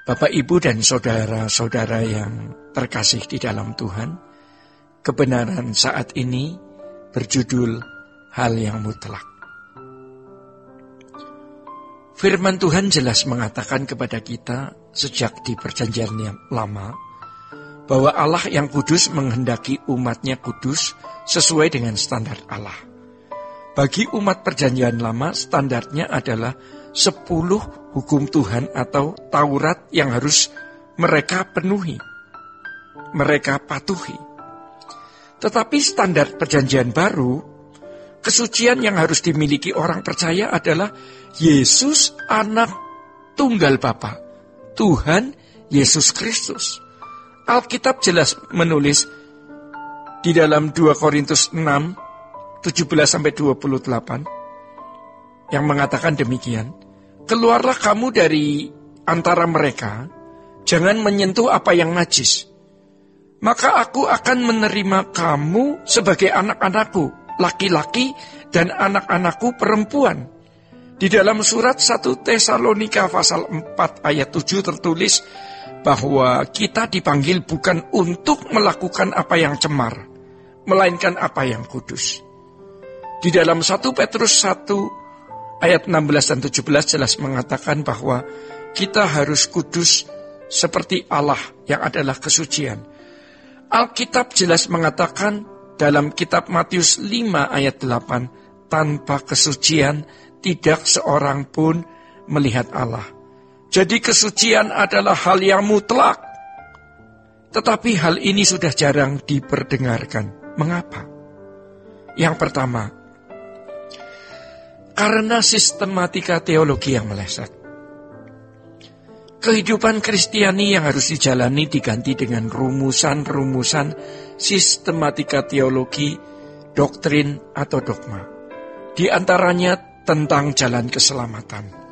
Bapak, Ibu, dan saudara-saudara yang terkasih di dalam Tuhan, kebenaran saat ini berjudul Hal yang Mutlak. Firman Tuhan jelas mengatakan kepada kita sejak di Perjanjian yang Lama, bahwa Allah yang kudus menghendaki umatnya kudus sesuai dengan standar Allah. Bagi umat Perjanjian Lama, standarnya adalah 10 hukum Tuhan atau Taurat yang harus mereka penuhi, mereka patuhi. Tetapi standar Perjanjian Baru, kesucian yang harus dimiliki orang percaya adalah Yesus anak tunggal Bapa, Tuhan Yesus Kristus. Alkitab jelas menulis di dalam 2 Korintus 6, 17-28 yang mengatakan demikian, keluarlah kamu dari antara mereka, jangan menyentuh apa yang najis. Maka aku akan menerima kamu sebagai anak-anakku, laki-laki, dan anak-anakku perempuan. Di dalam surat 1 Tesalonika pasal 4 ayat 7 tertulis bahwa kita dipanggil bukan untuk melakukan apa yang cemar, melainkan apa yang kudus. Di dalam 1 Petrus 1 ayat 16 dan 17 jelas mengatakan bahwa kita harus kudus seperti Allah yang adalah kesucian. Alkitab jelas mengatakan dalam kitab Matius 5 ayat 8, tanpa kesucian tidak seorang pun melihat Allah. Jadi kesucian adalah hal yang mutlak. Tetapi hal ini sudah jarang diperdengarkan. Mengapa? Yang pertama, karena sistematika teologi yang meleset. Kehidupan Kristiani yang harus dijalani diganti dengan rumusan-rumusan sistematika teologi, doktrin, atau dogma. Di antaranya tentang jalan keselamatan.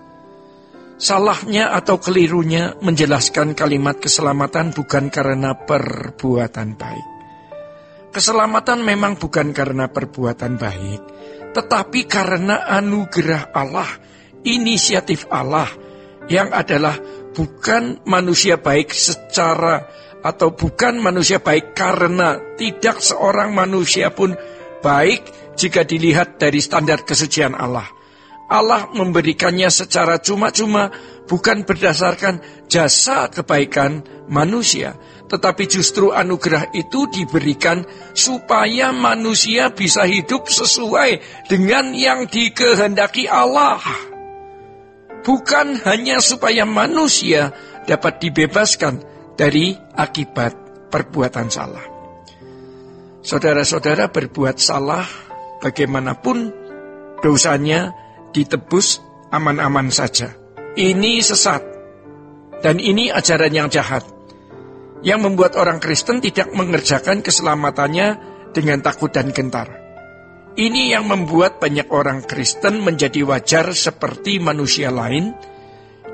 Salahnya atau kelirunya menjelaskan kalimat keselamatan bukan karena perbuatan baik. Keselamatan memang bukan karena perbuatan baik, tetapi karena anugerah Allah, inisiatif Allah, yang adalah bukan manusia baik secara, atau bukan manusia baik karena tidak seorang manusia pun baik jika dilihat dari standar kesucian Allah. Allah memberikannya secara cuma-cuma, bukan berdasarkan jasa kebaikan manusia, tetapi justru anugerah itu diberikan supaya manusia bisa hidup sesuai dengan yang dikehendaki Allah. Bukan hanya supaya manusia dapat dibebaskan dari akibat perbuatan salah. Saudara-saudara, berbuat salah bagaimanapun dosanya ditebus aman-aman saja. Ini sesat, dan ini ajaran yang jahat, yang membuat orang Kristen tidak mengerjakan keselamatannya dengan takut dan gentar. Ini yang membuat banyak orang Kristen menjadi wajar seperti manusia lain,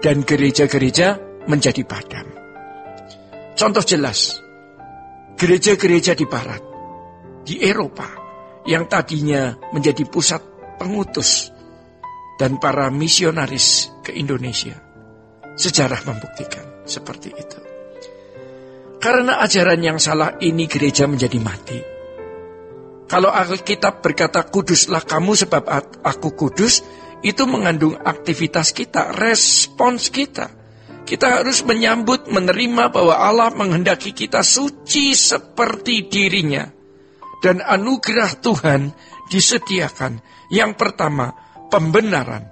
dan gereja-gereja menjadi padam. Contoh jelas, gereja-gereja di Barat, di Eropa, yang tadinya menjadi pusat pengutus dan para misionaris ke Indonesia. Sejarah membuktikan seperti itu. Karena ajaran yang salah ini gereja menjadi mati. Kalau Alkitab berkata kuduslah kamu sebab aku kudus, itu mengandung aktivitas kita, respons kita. Kita harus menyambut, menerima bahwa Allah menghendaki kita suci seperti dirinya. Dan anugerah Tuhan disediakan. Yang pertama, pembenaran.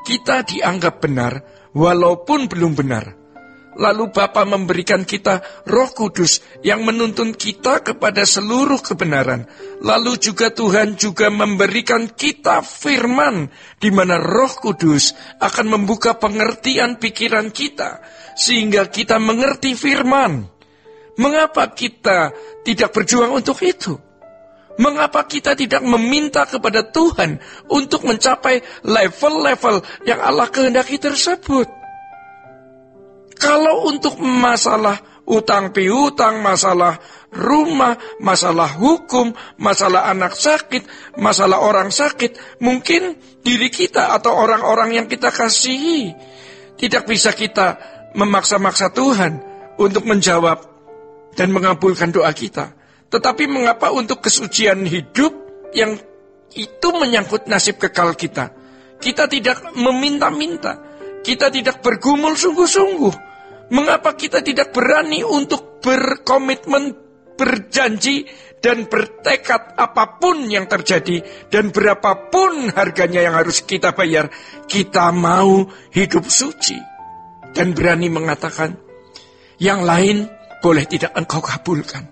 Kita dianggap benar walaupun belum benar. Lalu Bapa memberikan kita Roh Kudus yang menuntun kita kepada seluruh kebenaran. Lalu juga Tuhan juga memberikan kita firman, di mana Roh Kudus akan membuka pengertian pikiran kita, sehingga kita mengerti firman. Mengapa kita tidak berjuang untuk itu? Mengapa kita tidak meminta kepada Tuhan untuk mencapai level-level yang Allah kehendaki tersebut? Kalau untuk masalah utang piutang, masalah rumah, masalah hukum, masalah anak sakit, masalah orang sakit, mungkin diri kita atau orang-orang yang kita kasihi tidak bisa kita memaksa-maksa Tuhan untuk menjawab dan mengabulkan doa kita. Tetapi mengapa untuk kesucian hidup yang itu menyangkut nasib kekal kita, kita tidak meminta-minta, kita tidak bergumul sungguh-sungguh? Mengapa kita tidak berani untuk berkomitmen, berjanji, dan bertekad apapun yang terjadi dan berapapun harganya yang harus kita bayar, kita mau hidup suci dan berani mengatakan, yang lain boleh tidak engkau kabulkan,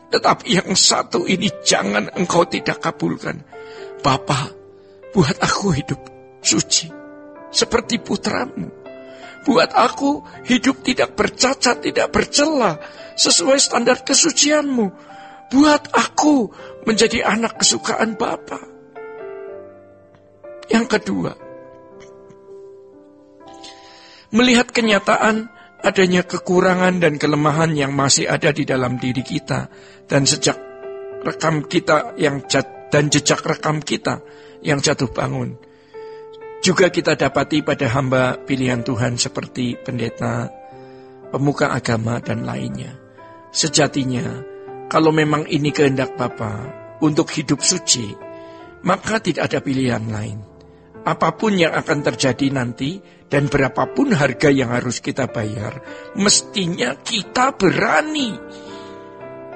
tetapi yang satu ini jangan engkau tidak kabulkan. Bapa, buat aku hidup suci seperti putramu. Buat aku hidup tidak bercacat, tidak bercela, sesuai standar kesucianmu. Buat aku menjadi anak kesukaan Bapa. Yang kedua, melihat kenyataan adanya kekurangan dan kelemahan yang masih ada di dalam diri kita, dan jejak rekam kita yang jatuh bangun. Juga kita dapati pada hamba pilihan Tuhan seperti pendeta, pemuka agama, dan lainnya. Sejatinya, kalau memang ini kehendak Bapa untuk hidup suci, maka tidak ada pilihan lain. Apapun yang akan terjadi nanti dan berapapun harga yang harus kita bayar, mestinya kita berani.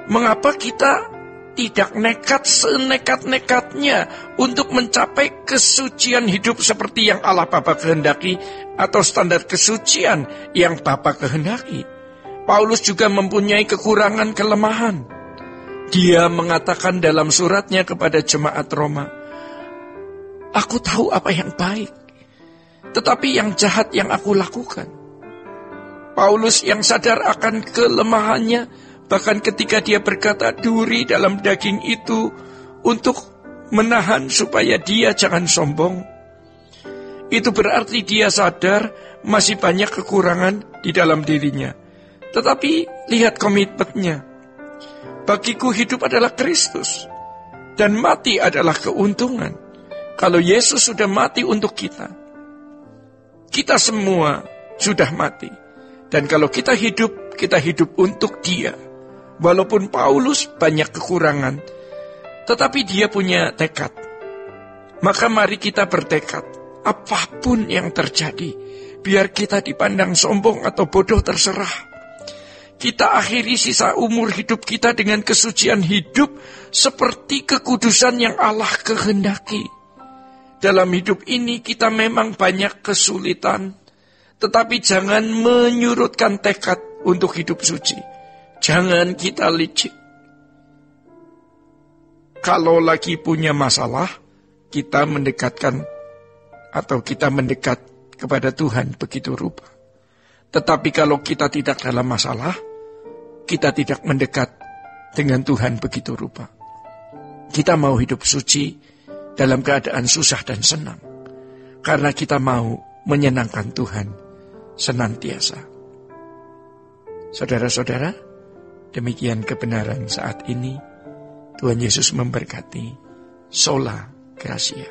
Mengapa kita tidak nekat senekat-nekatnya untuk mencapai kesucian hidup seperti yang Allah Bapa kehendaki atau standar kesucian yang Bapa kehendaki? Paulus juga mempunyai kekurangan kelemahan. Dia mengatakan dalam suratnya kepada jemaat Roma, aku tahu apa yang baik, tetapi yang jahat yang aku lakukan. Paulus yang sadar akan kelemahannya, bahkan ketika dia berkata duri dalam daging itu untuk menahan supaya dia jangan sombong. Itu berarti dia sadar masih banyak kekurangan di dalam dirinya. Tetapi lihat komitmennya. Bagiku hidup adalah Kristus, dan mati adalah keuntungan. Kalau Yesus sudah mati untuk kita, kita semua sudah mati. Dan kalau kita hidup untuk Dia. Walaupun Paulus banyak kekurangan, tetapi dia punya tekad. Maka mari kita bertekad, apapun yang terjadi, biar kita dipandang sombong atau bodoh terserah. Kita akhiri sisa umur hidup kita dengan kesucian hidup seperti kekudusan yang Allah kehendaki. Dalam hidup ini kita memang banyak kesulitan, tetapi jangan menyurutkan tekad untuk hidup suci. Jangan kita licik. Kalau lagi punya masalah, kita mendekat kepada Tuhan begitu rupa. Tetapi kalau kita tidak dalam masalah, kita tidak mendekat dengan Tuhan begitu rupa. Kita mau hidup suci dalam keadaan susah dan senang, karena kita mau menyenangkan Tuhan senantiasa. Saudara-saudara, demikian kebenaran saat ini. Tuhan Yesus memberkati. Sola Gracia.